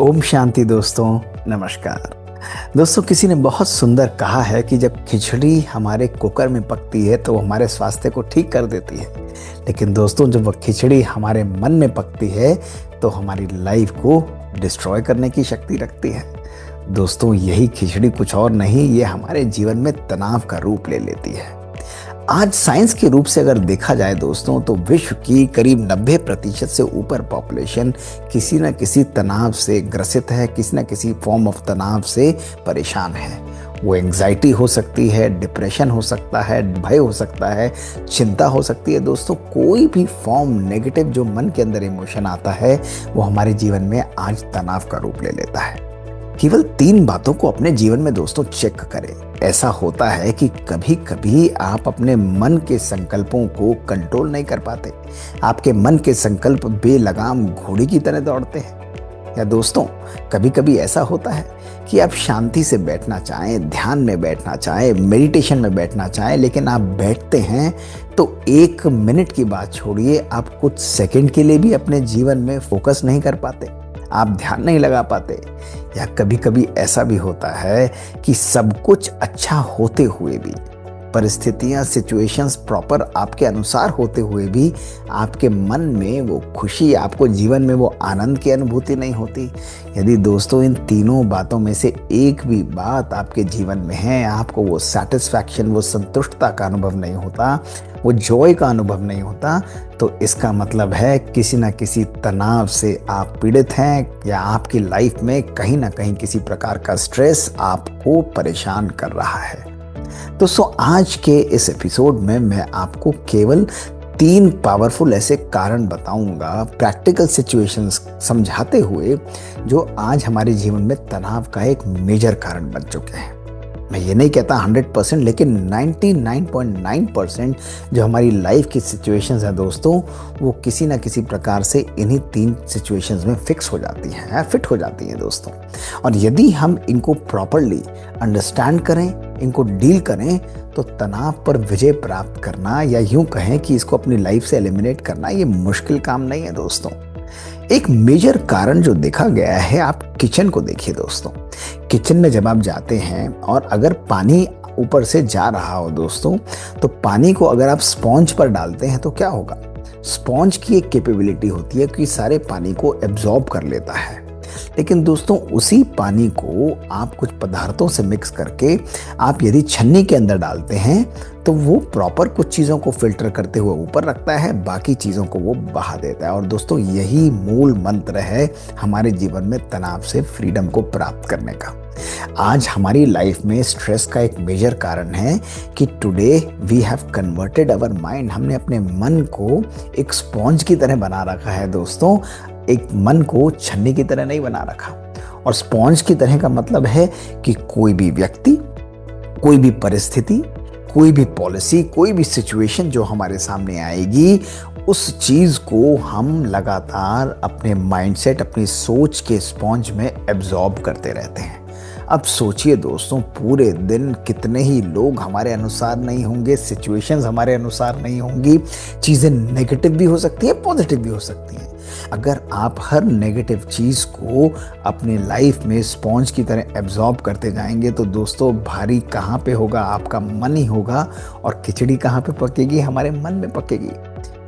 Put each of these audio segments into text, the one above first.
ओम शांति दोस्तों। नमस्कार दोस्तों। किसी ने बहुत सुंदर कहा है कि जब खिचड़ी हमारे कुकर में पकती है तो वो हमारे स्वास्थ्य को ठीक कर देती है, लेकिन दोस्तों जब वह खिचड़ी हमारे मन में पकती है तो हमारी लाइफ को डिस्ट्रॉय करने की शक्ति रखती है। दोस्तों यही खिचड़ी कुछ और नहीं, ये हमारे जीवन में तनाव का रूप ले लेती है। आज साइंस के रूप से अगर देखा जाए दोस्तों तो विश्व की करीब 90% से ऊपर पॉपुलेशन किसी न किसी तनाव से ग्रसित है, किसी न किसी फॉर्म ऑफ तनाव से परेशान है। वो एंग्जाइटी हो सकती है, डिप्रेशन हो सकता है, भय हो सकता है, चिंता हो सकती है। दोस्तों कोई भी फॉर्म नेगेटिव जो मन के अंदर इमोशन आता है वो हमारे जीवन में आज तनाव का रूप ले लेता है। केवल 3 बातों को अपने जीवन में दोस्तों चेक करें। ऐसा होता है कि कभी कभी आप अपने मन के संकल्पों को कंट्रोल नहीं कर पाते। आपके मन के संकल्प बेलगाम घोड़े की तरह दौड़ते हैं। या दोस्तों कभी कभी ऐसा होता है कि आप शांति से बैठना चाहें, ध्यान में बैठना चाहें, मेडिटेशन में बैठना चाहें, लेकिन आप बैठते हैं तो 1 मिनट की बात छोड़िए, आप कुछ सेकंड के लिए भी अपने जीवन में फोकस नहीं कर पाते, आप ध्यान नहीं लगा पाते। या कभी कभी ऐसा भी होता है कि सब कुछ अच्छा होते हुए भी, परिस्थितियां सिचुएशंस प्रॉपर आपके अनुसार होते हुए भी आपके मन में वो खुशी, आपको जीवन में वो आनंद की अनुभूति नहीं होती। यदि दोस्तों इन तीनों बातों में से एक भी बात आपके जीवन में है, आपको वो सेटिस्फैक्शन, वो संतुष्टता का अनुभव नहीं होता, वो जॉय का अनुभव नहीं होता, तो इसका मतलब है किसी न किसी तनाव से आप पीड़ित हैं या आपकी लाइफ में कहीं ना कहीं किसी प्रकार का स्ट्रेस आपको परेशान कर रहा है। दोस्तों आज के इस एपिसोड में मैं आपको केवल 3 पावरफुल ऐसे कारण बताऊंगा, प्रैक्टिकल सिचुएशंस समझाते हुए, जो आज हमारे जीवन में तनाव का एक मेजर कारण बन चुके हैं। मैं ये नहीं कहता 100%, लेकिन 99.9% जो हमारी लाइफ की सिचुएशंस हैं दोस्तों, वो किसी ना किसी प्रकार से इन्हीं 3 सिचुएशंस में फिक्स हो जाती हैं, फिट हो जाती हैं दोस्तों। और यदि हम इनको प्रॉपरली अंडरस्टैंड करें, इनको डील करें, तो तनाव पर विजय प्राप्त करना, या यूं कहें कि इसको अपनी लाइफ से एलिमिनेट करना, ये मुश्किल काम नहीं है दोस्तों। एक मेजर कारण जो देखा गया है, आप किचन को देखिए दोस्तों। किचन में जब आप जाते हैं और अगर पानी ऊपर से जा रहा हो दोस्तों, तो पानी को अगर आप स्पॉन्ज पर डालते हैं तो क्या होगा? स्पॉन्ज की एक कैपेबिलिटी होती है कि सारे पानी को एब्जॉर्ब कर लेता है। लेकिन दोस्तों उसी पानी को आप कुछ पदार्थों से मिक्स करके आप यदि छन्नी के अंदर डालते हैं तो वो प्रॉपर कुछ चीज़ों को फिल्टर करते हुए ऊपर रखता है, बाकी चीज़ों को वो बहा देता है। और दोस्तों यही मूल मंत्र है हमारे जीवन में तनाव से फ्रीडम को प्राप्त करने का। आज हमारी लाइफ में स्ट्रेस का एक मेजर कारण है कि today we have converted our mind. हमने अपने मन को एक स्पॉन्ज की तरह बना रखा है दोस्तों, एक मन को छन्नी की तरह नहीं बना रखा। और स्पॉन्ज की तरह का मतलब है कि कोई भी व्यक्ति, कोई भी परिस्थिति, कोई भी पॉलिसी, कोई भी सिचुएशन जो हमारे सामने आएगी, उस चीज को हम लगातार अपने माइंडसेट, अपनी सोच के स्पॉन्ज में एब्जॉर्ब करते रहते हैं। अब सोचिए दोस्तों, पूरे दिन कितने ही लोग हमारे अनुसार नहीं होंगे, सिचुएशंस हमारे अनुसार नहीं होंगी, चीज़ें नेगेटिव भी हो सकती है, पॉजिटिव भी हो सकती हैं। अगर आप हर नेगेटिव चीज़ को अपनी लाइफ में स्पॉन्ज की तरह एब्जॉर्ब करते जाएंगे तो दोस्तों भारी कहाँ पे होगा? आपका मन ही होगा। और खिचड़ी कहाँ पे पकेगी? हमारे मन में पकेगी।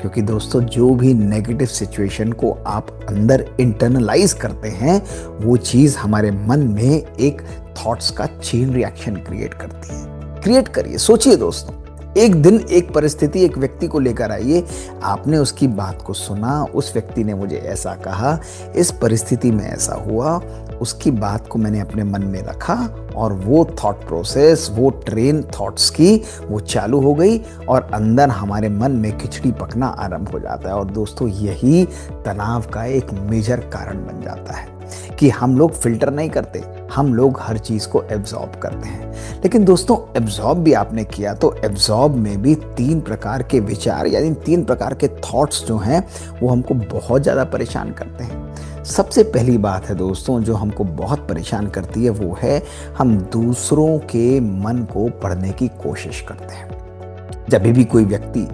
क्योंकि दोस्तों जो भी नेगेटिव सिचुएशन को आप अंदर इंटरनलाइज करते हैं, वो चीज़ हमारे मन में एक थॉट्स का चेन रिएक्शन क्रिएट करती है। क्रिएट करिए, सोचिए दोस्तों, एक दिन एक परिस्थिति, एक व्यक्ति को लेकर आइए, आपने उसकी बात को सुना, उस व्यक्ति ने मुझे ऐसा कहा, इस परिस्थिति में ऐसा हुआ, उसकी बात को मैंने अपने मन में रखा और वो थॉट प्रोसेस, वो ट्रेन थॉट्स की वो चालू हो गई और अंदर हमारे मन में खिचड़ी पकना आरंभ हो जाता है। और दोस्तों यही तनाव का एक मेजर कारण बन जाता है कि हम लोग फिल्टर नहीं करते, हम लोग हर चीज़ को एब्जॉर्ब करते हैं। लेकिन दोस्तों एब्जॉर्ब भी आपने किया तो एब्जॉर्ब में भी 3 प्रकार के विचार, यानी 3 प्रकार के थॉट्स जो हैं वो हमको बहुत ज़्यादा परेशान करते हैं। सबसे पहली बात है दोस्तों जो हमको बहुत परेशान करती है, वो है हम दूसरों के मन को पढ़ने की कोशिश करते हैं। जब भी कोई व्यक्ति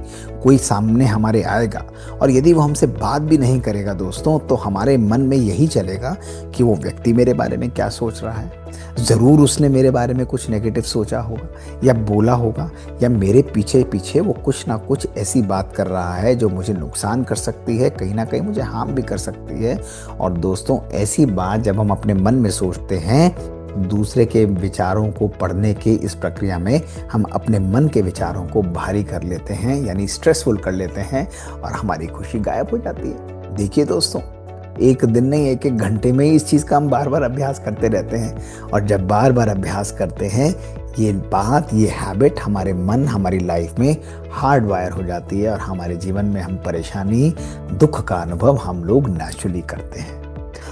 कोई सामने हमारे आएगा और यदि वो हमसे बात भी नहीं करेगा दोस्तों, तो हमारे मन में यही चलेगा कि वो व्यक्ति मेरे बारे में क्या सोच रहा है। ज़रूर उसने मेरे बारे में कुछ नेगेटिव सोचा होगा या बोला होगा, या मेरे पीछे पीछे वो कुछ ना कुछ ऐसी बात कर रहा है जो मुझे नुकसान कर सकती है, कहीं ना कहीं मुझे हार्म भी कर सकती है। और दोस्तों, ऐसी बात जब हम अपने मन में सोचते हैं, दूसरे के विचारों को पढ़ने की इस प्रक्रिया में हम अपने मन के विचारों को भारी कर लेते हैं, यानी स्ट्रेसफुल कर लेते हैं, और हमारी खुशी गायब हो जाती है। देखिए दोस्तों, एक दिन नहीं, एक एक घंटे में ही इस चीज़ का हम बार बार अभ्यास करते रहते हैं। और जब बार बार अभ्यास करते हैं, ये हैबिट हमारे मन, हमारी लाइफ में हार्ड वायर हो जाती है, और हमारे जीवन में हम परेशानी, दुख का अनुभव हम लोग नेचुरली करते हैं।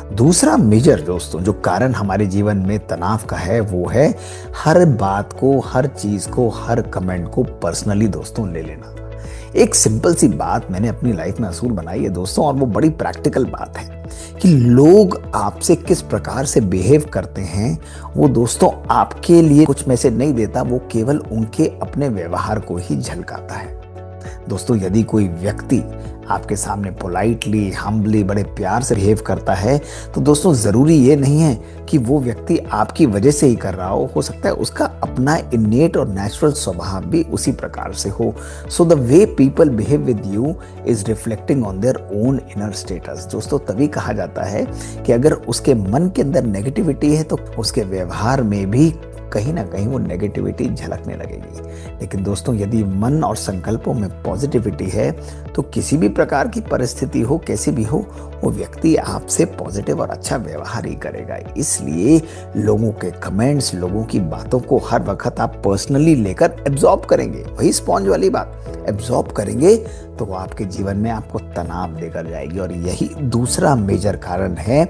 दूसरा मेजर दोस्तों जो कारण हमारे जीवन में तनाव का है, वो है हर बात को, हर चीज़ को, हर कमेंट को पर्सनली दोस्तों ले लेना। एक सिंपल सी बात मैंने अपनी लाइफ में असूल बनाई है दोस्तों, और वो बड़ी प्रैक्टिकल बात है कि लोग आपसे किस प्रकार से बिहेव करते हैं, वो दोस्तों आपके लिए कुछ मैसेज नहीं देता, वो केवल उनके अपने व्यवहार को ही झलकाता है। दोस्तों, यदि कोई व्यक्ति आपके सामने पोलाइटली, हम्बली, बड़े प्यार से बिहेव करता है, तो दोस्तों ज़रूरी ये नहीं है कि वो व्यक्ति आपकी वजह से ही कर रहा हो सकता है उसका अपना इनेट और नेचुरल स्वभाव भी उसी प्रकार से हो। So the way people behave with you is reflecting on their own inner status. दोस्तों, तभी कहा जाता है कि अगर उसके मन के अंदर नेगेटिविटी है तो उसके व्यवहार में भी कहीं ना कहीं वो नेगेटिविटी झलकने लगेगी। लेकिन दोस्तों, यदि मन और संकल्पों में पॉजिटिविटी है, तो किसी भी प्रकार की परिस्थिति हो, कैसी भी हो, वो व्यक्ति आपसे पॉजिटिव और अच्छा व्यवहार ही करेगा। इसलिए लोगों के कमेंट्स, लोगों की बातों को हर वक्त आप पर्सनली लेकर एब्जॉर्ब करेंगे, वही स्पॉन्ज वाली बात, एब्जॉर्ब करेंगे तो वो आपके जीवन में आपको तनाव देकर जाएगी। और यही दूसरा मेजर कारण है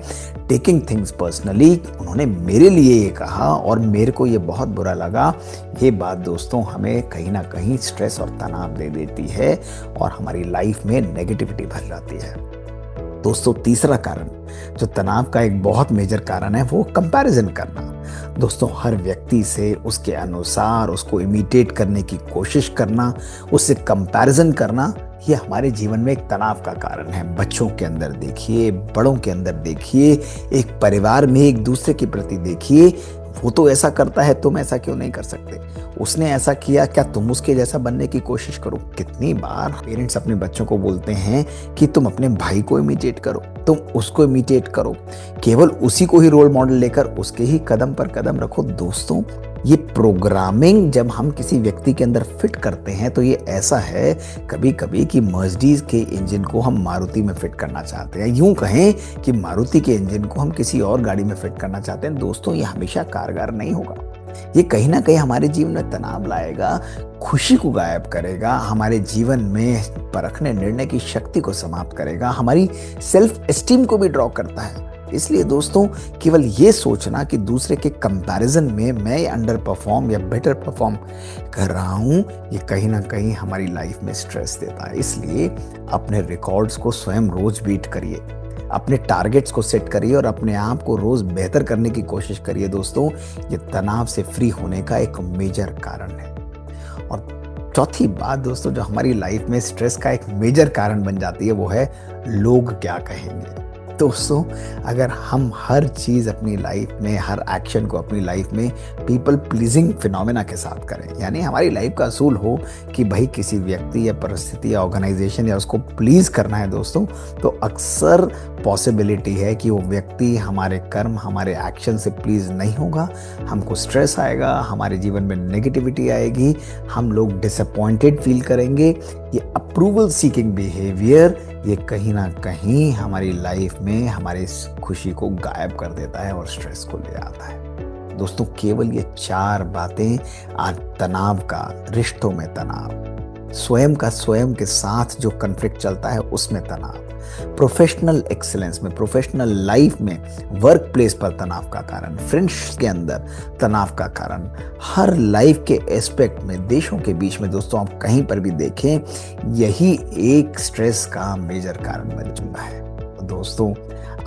टेकिंग थिंग्स पर्सनली। उन्होंने मेरे लिए ये कहा और मेरे को ये बहुत बुरा लगा। ये बात दोस्तों हमें कहीं ना कहीं स्ट्रेस और तनाव दे देती है और हमारी लाइफ में नेगेटिविटी भर जाती है। दोस्तों, तीसरा कारण जो तनाव का एक बहुत मेजर कारण है, वो कंपैरिजन करना। दोस्तों, हर व्यक्ति से उसके अनुसार उसको इमिटेट करने की कोशिश करना, उससे कंपैरिजन करना, ये हमारे जीवन में एक तनाव का कारण है। बच्चों के अंदर देखिए, बड़ों के अंदर देखिए, एक परिवार में एक दूसरे के प्रति देखिए, वो तो ऐसा करता है, तुम ऐसा क्यों नहीं कर सकते? उसने ऐसा किया, क्या तुम उसके जैसा बनने की कोशिश करो? कितनी बार पेरेंट्स अपने बच्चों को बोलते हैं कि तुम अपने भाई को इमिटेट करो, तुम उसको इमिटेट करो, केवल उसी को ही रोल मॉडल लेकर उसके ही कदम पर कदम रखो। दोस्तों, ये प्रोग्रामिंग जब हम किसी व्यक्ति के अंदर फिट करते हैं तो ये ऐसा है कभी कभी कि मर्सिडीज के इंजन को हम मारुति में फिट करना चाहते हैं, यूं कहें कि मारुति के इंजन को हम किसी और गाड़ी में फिट करना चाहते हैं। दोस्तों, ये हमेशा कारगर नहीं होगा। ये कहीं ना कहीं हमारे जीवन में तनाव लाएगा, खुशी को गायब करेगा, हमारे जीवन में परखने निर्णय की शक्ति को समाप्त करेगा, हमारी सेल्फ एस्टीम को भी ड्रॉ करता है। इसलिए दोस्तों, केवल ये सोचना कि दूसरे के कंपैरिजन में मैं अंडर परफॉर्म या बेटर परफॉर्म कर रहा हूँ, ये कहीं ना कहीं हमारी लाइफ में स्ट्रेस देता है। इसलिए अपने रिकॉर्ड्स को स्वयं रोज बीट करिए, अपने टारगेट्स को सेट करिए और अपने आप को रोज बेहतर करने की कोशिश करिए। दोस्तों, ये तनाव से फ्री होने का एक मेजर कारण है। और चौथी बात दोस्तों जो हमारी लाइफ में स्ट्रेस का एक मेजर कारण बन जाती है, वो है लोग क्या कहेंगे। दोस्तों, अगर हम हर चीज़ अपनी लाइफ में, हर एक्शन को अपनी लाइफ में पीपल प्लीजिंग फिनोमेना के साथ करें, यानी हमारी लाइफ का असूल हो कि भाई किसी व्यक्ति या परिस्थिति या ऑर्गेनाइजेशन या उसको प्लीज़ करना है दोस्तों, तो अक्सर पॉसिबिलिटी है कि वो व्यक्ति हमारे कर्म, हमारे एक्शन से प्लीज़ नहीं होगा, हमको स्ट्रेस आएगा, हमारे जीवन में नेगेटिविटी आएगी, हम लोग डिसअपॉइंटेड फील करेंगे। ये अप्रूवल सीकिंग बिहेवियर ये कहीं ना कहीं हमारी लाइफ में हमारी खुशी को गायब कर देता है और स्ट्रेस को ले आता है। दोस्तों, केवल ये 4 बातें आज तनाव का, रिश्तों में तनाव, स्वयं का स्वयं के साथ जो कॉन्फ्लिक्ट चलता है उसमें तनाव, प्रोफेशनल एक्सीलेंस में, प्रोफेशनल लाइफ में, वर्क प्लेस पर तनाव का कारण, फ्रेंड्स के अंदर तनाव का कारण, हर लाइफ के एस्पेक्ट में, देशों के बीच में दोस्तों आप कहीं पर भी देखें, यही एक स्ट्रेस का मेजर कारण बन चुका है। दोस्तों,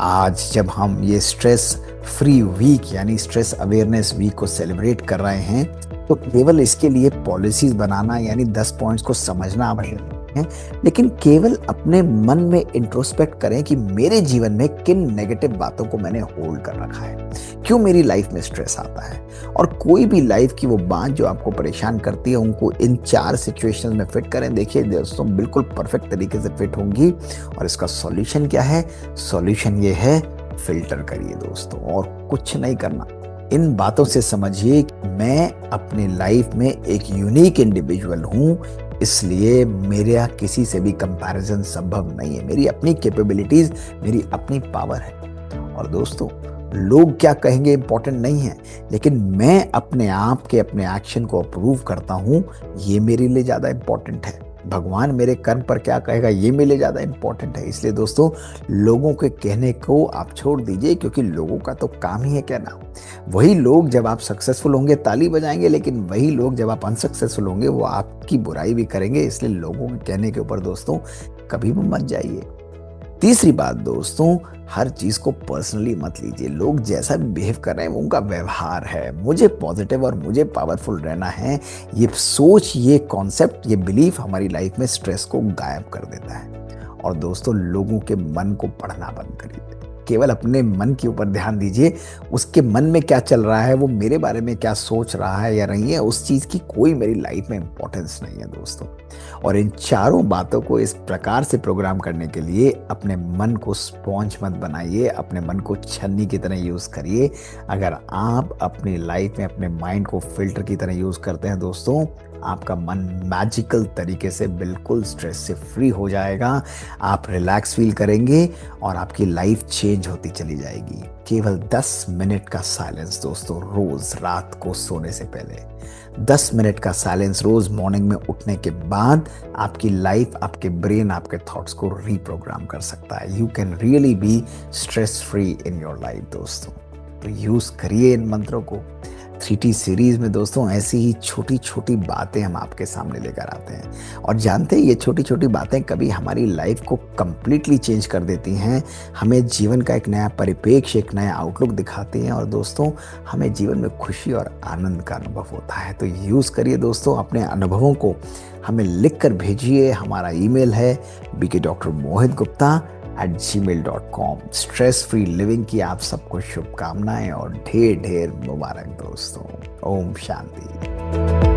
आज जब हम ये स्ट्रेस फ्री वीक यानी स्ट्रेस अवेयरनेस वीक को सेलिब्रेट कर रहे हैं, तो केवल इसके लिए पॉलिसीज बनाना यानी 10 पॉइंट्स को समझना आवश्यक है, लेकिन केवल अपने मन में इंट्रोस्पेक्ट करें कि मेरे जीवन में किन नेगेटिव बातों को मैंने होल्ड कर रखा है, क्यों मेरी लाइफ में स्ट्रेस आता है। और कोई भी लाइफ की वो बात जो आपको परेशान करती है उनको इन 4 सिचुएशंस में फिट करें। देखिए दोस्तों, बिल्कुल परफेक्ट तरीके से फिट होंगी। और इसका सॉल्यूशन क्या है? सॉल्यूशन ये है, फिल्टर करिए दोस्तों, और कुछ नहीं करना। इन बातों से समझिए मैं अपनी लाइफ में एक यूनिक इंडिविजुअल हूं, इसलिए मेरा किसी से भी कंपैरिजन संभव नहीं है। मेरी अपनी कैपेबिलिटीज, मेरी अपनी पावर है। और दोस्तों, लोग क्या कहेंगे इंपॉर्टेंट नहीं है, लेकिन मैं अपने आप के अपने एक्शन को अप्रूव करता हूं, ये मेरे लिए ज्यादा इंपॉर्टेंट है। भगवान मेरे कर्म पर क्या कहेगा, ये मेरे लिए ज्यादा इंपॉर्टेंट है। इसलिए दोस्तों, लोगों के कहने को आप छोड़ दीजिए, क्योंकि लोगों का तो काम ही है कहना। वही लोग जब आप सक्सेसफुल होंगे ताली बजाएंगे, लेकिन वही लोग जब आप अनसक्सेसफुल होंगे वो आपकी बुराई भी करेंगे। इसलिए लोगों के कहने के ऊपर दोस्तों कभी भी मत जाइए। तीसरी बात दोस्तों, हर चीज को पर्सनली मत लीजिए। लोग जैसा भी बिहेव कर रहे हैं वो उनका व्यवहार है। मुझे पॉजिटिव और मुझे पावरफुल रहना है, ये सोच, ये कॉन्सेप्ट, ये बिलीफ हमारी लाइफ में स्ट्रेस को गायब कर देता है। और दोस्तों, लोगों के मन को पढ़ना बंद करिए, केवल अपने मन के ऊपर ध्यान दीजिए। उसके मन में क्या चल रहा है, वो मेरे बारे में क्या सोच रहा है या नहीं है, उस चीज की कोई मेरी लाइफ में इंपॉर्टेंस नहीं है दोस्तों। और इन चारों बातों को इस प्रकार से प्रोग्राम करने के लिए अपने मन को स्पॉन्ज मत बनाइए, अपने मन को छन्नी की तरह यूज करिए। अगर आप अपनी लाइफ में अपने माइंड को फिल्टर की तरह यूज करते हैं दोस्तों, आपका मन मैजिकल तरीके से बिल्कुल स्ट्रेस से फ्री हो जाएगा। आप रिलैक्स फील करेंगे और आपकी लाइफ चेंज होती चली जाएगी। केवल 10 मिनट का साइलेंस दोस्तों, रोज रात को सोने से पहले 10 मिनट का साइलेंस रोज मॉर्निंग में उठने के बाद आपकी लाइफ, आपके ब्रेन, आपके थॉट्स को रीप्रोग्राम कर सकता है। You can really be stress free in your life दोस्तों। तो यूज करिए इन मंत्रों को। 3T सीरीज में दोस्तों ऐसी ही छोटी छोटी बातें हम आपके सामने लेकर आते हैं, और जानते हैं ये छोटी छोटी बातें कभी हमारी लाइफ को कंप्लीटली चेंज कर देती हैं। हमें जीवन का एक नया परिप्रेक्ष्य, एक नया आउटलुक दिखाती हैं, और दोस्तों हमें जीवन में खुशी और आनंद का अनुभव होता है। तो यूज़ करिए दोस्तों, अपने अनुभवों को हमें लिख कर भेजिए। हमारा ईमेल है bk.mohitgupta@gmail.com। स्ट्रेस फ्री लिविंग की आप सबको शुभकामनाएं और ढेर ढेर मुबारक दोस्तों। ओम शांति।